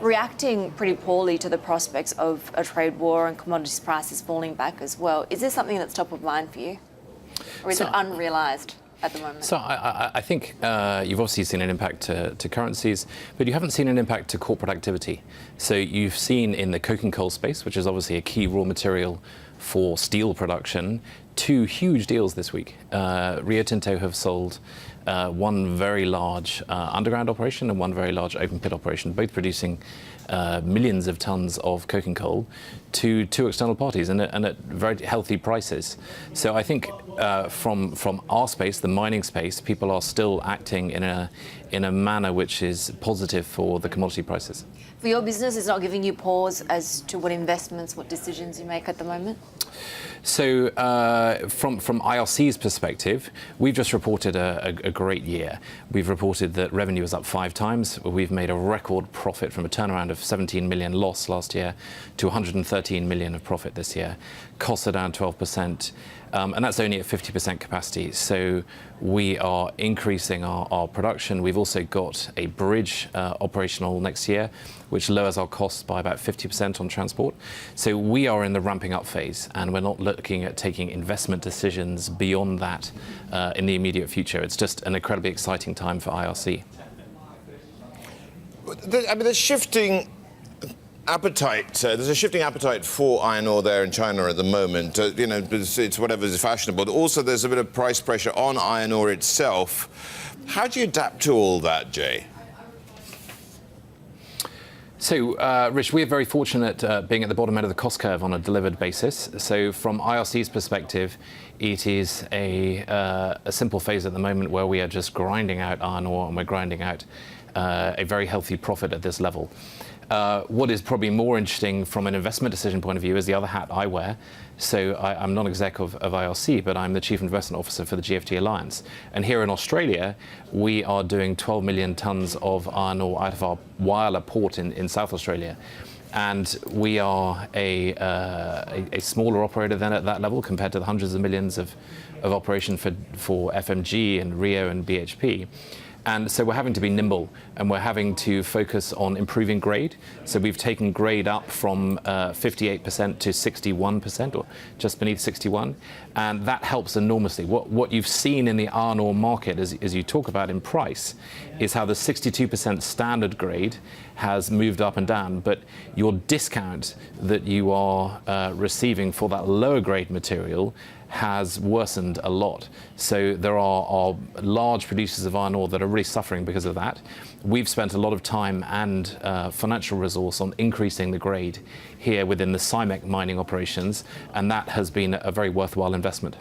reacting pretty poorly to the prospects of a trade war and commodities prices falling back as well. Is this something that's top of mind for you? Or is it unrealised at the moment? So I think you've obviously seen an impact to currencies, but you haven't seen an impact to corporate activity. So you've seen in the coking coal space, which is obviously a key raw material for steel production, two huge deals this week. Rio Tinto have sold one very large underground operation and one very large open pit operation, both producing millions of tons of coking coal to two external parties and at very healthy prices. So I think from our space, the mining space, people are still acting in a manner which is positive for the commodity prices. For your business, it's not giving you pause as to what investments, what decisions you make at the moment? So from IRC's perspective, we've just reported a great year. We've reported that revenue is up 5 times. We've made a record profit from a turnaround of 17 million loss last year to 113 million of profit this year. Costs are down 12%. And that's only at 50% capacity. So we are increasing our production. We've also got a bridge operational next year, which lowers our costs by about 50% on transport. So we are in the ramping up phase, and we're not looking at taking investment decisions beyond that in the immediate future. It's just an incredibly exciting time for IRC. I mean, there's shifting appetite. There's a shifting appetite for iron ore there in China at the moment. You know, it's whatever is fashionable. Also, there's a bit of price pressure on iron ore itself. How do you adapt to all that, Jay? So, Rich, we're very fortunate being at the bottom end of the cost curve on a delivered basis. So from IRC's perspective, it is a simple phase at the moment where we are just grinding out iron ore, and we're grinding out a very healthy profit at this level. What is probably more interesting from an investment decision point of view is the other hat I wear. So I'm non-exec of IRC, but I'm the Chief Investment Officer for the GFT Alliance. And here in Australia, we are doing 12 million tonnes of iron ore out of our Whyalla port in South Australia. And we are a smaller operator than at that level compared to the hundreds of millions of operation for FMG and Rio and BHP. And so we're having to be nimble, and we're having to focus on improving grade. So we've taken grade up from 58% to 61%, or just beneath 61, and that helps enormously. What you've seen in the iron ore market, as you talk about in price, is how the 62% standard grade has moved up and down, but your discount that you are receiving for that lower grade material has worsened a lot. So there are large producers of iron ore that are really suffering because of that. We've spent a lot of time and financial resource on increasing the grade here within the CIMEC mining operations, and that has been a very worthwhile investment.